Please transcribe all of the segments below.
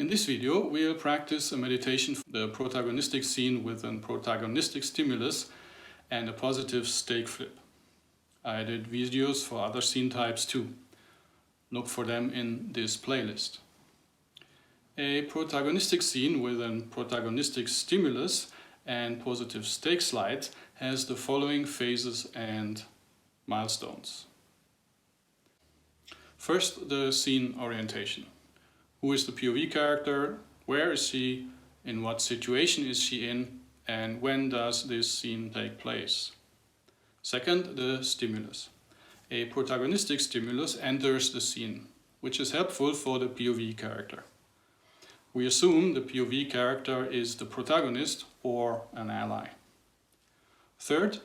In this video, we'll practice a meditation for the protagonistic scene with a protagonistic stimulus and a positive stake flip. I did videos for other scene types too. Look for them in this playlist. A protagonistic scene with a protagonistic stimulus and positive stake slide has the following phases and milestones. First, the scene orientation. Who is the POV character? Where is she? In what situation is she in? And when does this scene take place? Second, the stimulus. A protagonistic stimulus enters the scene, which is helpful for the POV character. We assume the POV character is the protagonist or an ally. Third,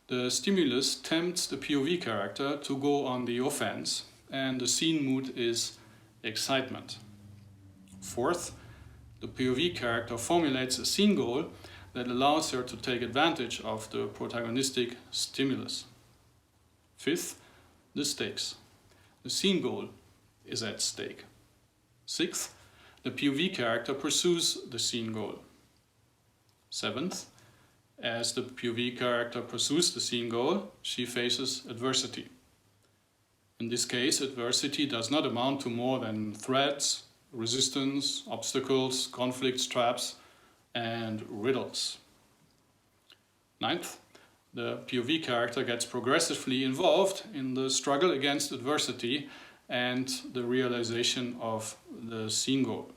the stimulus tempts the POV character to go on the offense, and the scene mood is excitement. Fourth, the POV character formulates a scene goal that allows her to take advantage of the protagonistic stimulus. Fifth, the stakes. The scene goal is at stake. Sixth, the POV character pursues the scene goal. Seventh, as the POV character pursues the scene goal, she faces adversity. In this case, adversity does not amount to more than threats, resistance, obstacles, conflicts, traps, and riddles. Ninth, the POV character gets progressively involved in the struggle against adversity and the realization of the scene goal.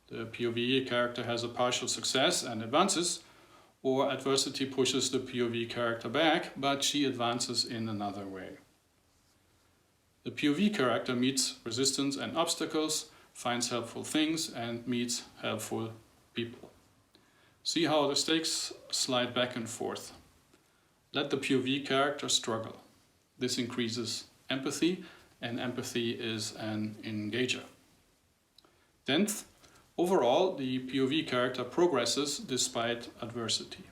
The POV character has a partial success and advances, or adversity pushes the POV character back, but she advances in another way. The POV character meets resistance and obstacles, finds helpful things, and meets helpful people. See how the stakes slide back and forth. Let the POV character struggle. This increases empathy, and empathy is an engager. 10th, overall, the POV character progresses despite adversity.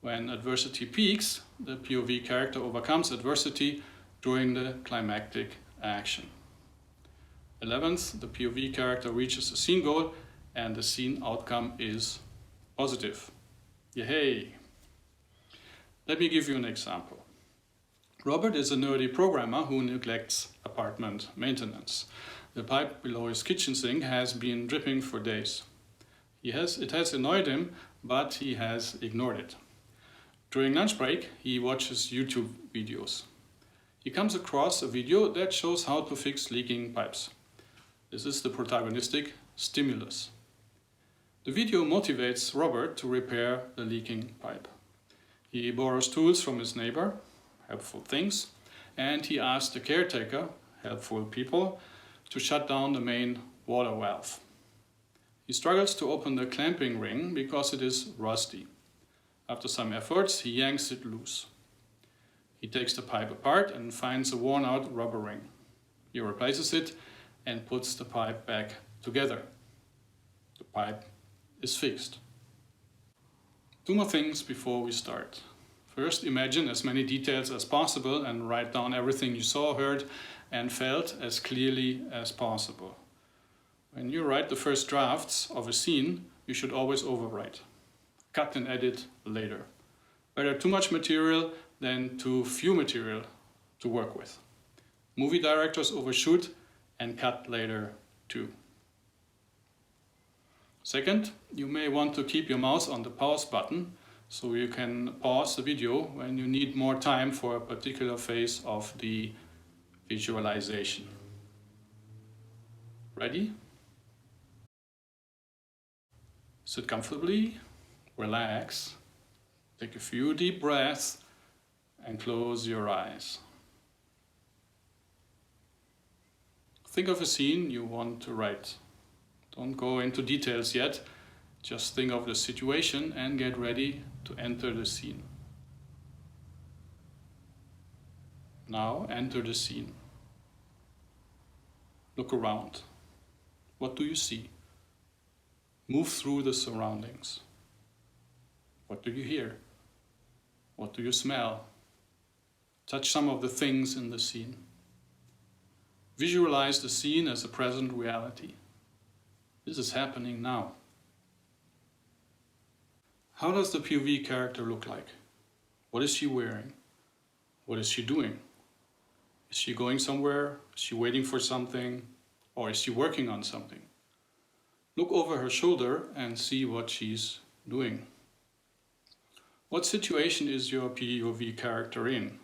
When adversity peaks, the POV character overcomes adversity during the climactic action. 11th, the POV character reaches a scene goal and the scene outcome is positive. Yay! Let me give you an example. Robert is a nerdy programmer who neglects apartment maintenance. The pipe below his kitchen sink has been dripping for days. It has annoyed him, but he has ignored it. During lunch break, he watches YouTube videos. He comes across a video that shows how to fix leaking pipes. This is the protagonistic stimulus. The video motivates Robert to repair the leaking pipe. He borrows tools from his neighbor, helpful things, and he asks the caretaker, helpful people, to shut down the main water valve. He struggles to open the clamping ring because it is rusty. After some efforts, he yanks it loose. He takes the pipe apart and finds a worn-out rubber ring. He replaces it and puts the pipe back together. The pipe is fixed. Two more things before we start. First, imagine as many details as possible and write down everything you saw, heard, and felt as clearly as possible. When you write the first drafts of a scene, you should always overwrite. Cut and edit later. Better too much material than too few material to work with. Movie directors overshoot and cut later too. Second, you may want to keep your mouse on the pause button so you can pause the video when you need more time for a particular phase of the visualization. Ready? Sit comfortably, relax, take a few deep breaths, and close your eyes. Think of a scene you want to write. Don't go into details yet, just think of the situation and get ready to enter the scene. Now enter the scene. Look around. What do you see? Move through the surroundings. What do you hear? What do you smell? Touch some of the things in the scene. Visualize the scene as a present reality. This is happening now. How does the POV character look like? What is she wearing? What is she doing? Is she going somewhere? Is she waiting for something? Or is she working on something? Look over her shoulder and see what she's doing. What situation is your POV character in?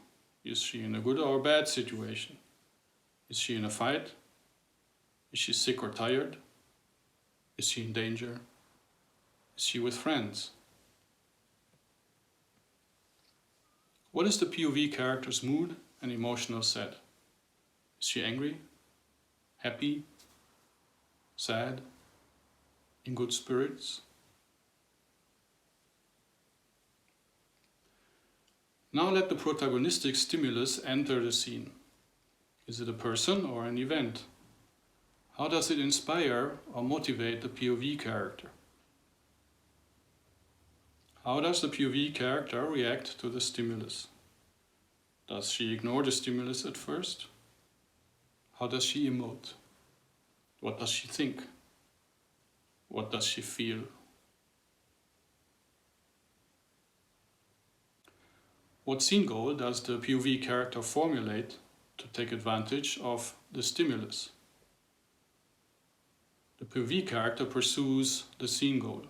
Is she in a good or bad situation? Is she in a fight? Is she sick or tired? Is she in danger? Is she with friends? What is the POV character's mood and emotional set? Is she angry? Happy? Sad? In good spirits? Now let the protagonistic stimulus enter the scene. Is it a person or an event? How does it inspire or motivate the POV character? How does the POV character react to the stimulus? Does she ignore the stimulus at first? How does she emote? What does she think? What does she feel? What scene goal does the POV character formulate to take advantage of the stimulus? The POV character pursues the scene goal.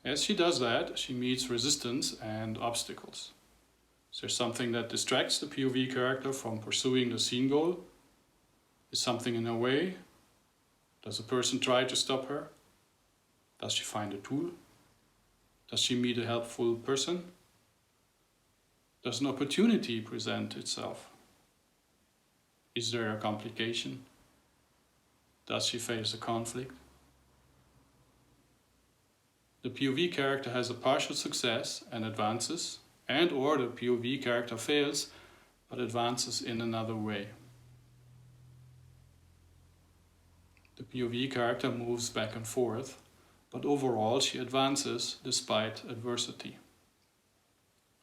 As she does that, she meets resistance and obstacles. Is there something that distracts the POV character from pursuing the scene goal? Is something in her way? Does a person try to stop her? Does she find a tool? Does she meet a helpful person? Does an opportunity present itself? Is there a complication? Does she face a conflict? The POV character has a partial success and advances, and or the POV character fails but advances in another way. The POV character moves back and forth, but overall she advances despite adversity.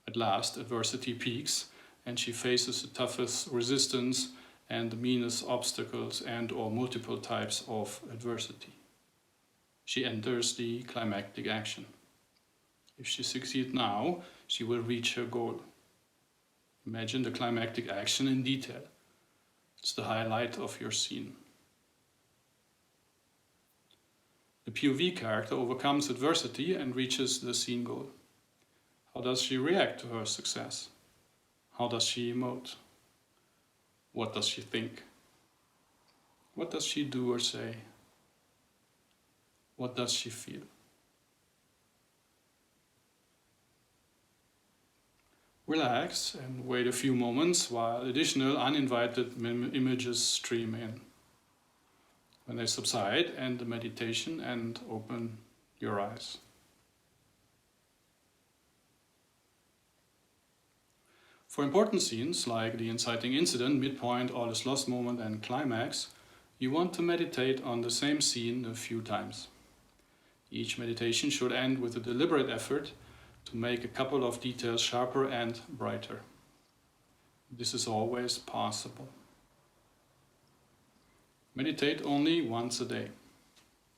At last, adversity peaks and she faces the toughest resistance and the meanest obstacles and or multiple types of adversity. She enters the climactic action. If she succeeds now, she will reach her goal. Imagine the climactic action in detail. It's the highlight of your scene. The POV character overcomes adversity and reaches the scene goal. How does she react to her success? How does she emote? What does she think? What does she do or say? What does she feel? Relax and wait a few moments while additional uninvited images stream in. When they subside, end the meditation and open your eyes. For important scenes like the inciting incident, midpoint, all is lost moment and climax, you want to meditate on the same scene a few times. Each meditation should end with a deliberate effort to make a couple of details sharper and brighter. This is always possible. Meditate only once a day.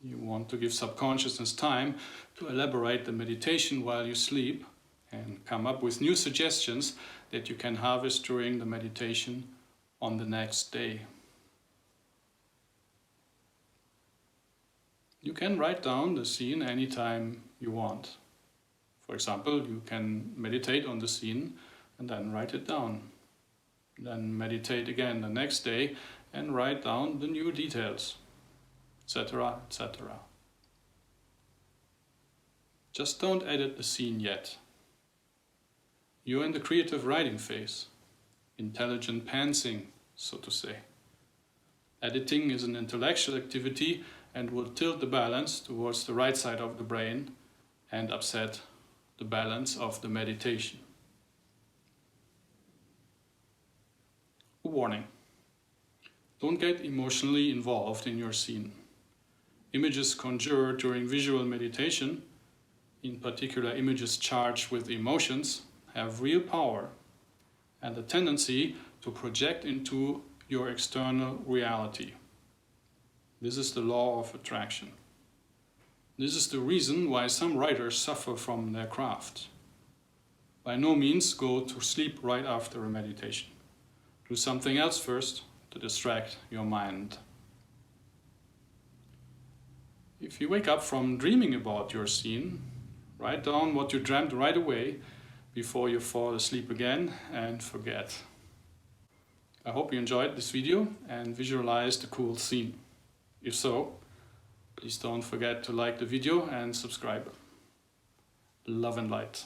You want to give subconsciousness time to elaborate the meditation while you sleep and come up with new suggestions that you can harvest during the meditation on the next day. You can write down the scene anytime you want. For example, you can meditate on the scene and then write it down. Then meditate again the next day and write down the new details, etc., etc. Just don't edit the scene yet. You're in the creative writing phase, intelligent pantsing, so to say. Editing is an intellectual activity and will tilt the balance towards the right side of the brain and upset the balance of the meditation. A warning. Don't get emotionally involved in your scene. Images conjured during visual meditation, in particular images charged with emotions, have real power and a tendency to project into your external reality. This is the law of attraction. This is the reason why some writers suffer from their craft. By no means go to sleep right after a meditation. Do something else first to distract your mind. If you wake up from dreaming about your scene, write down what you dreamt right away before you fall asleep again and forget. I hope you enjoyed this video and visualized a cool scene. If so, please don't forget to like the video and subscribe. Love and light.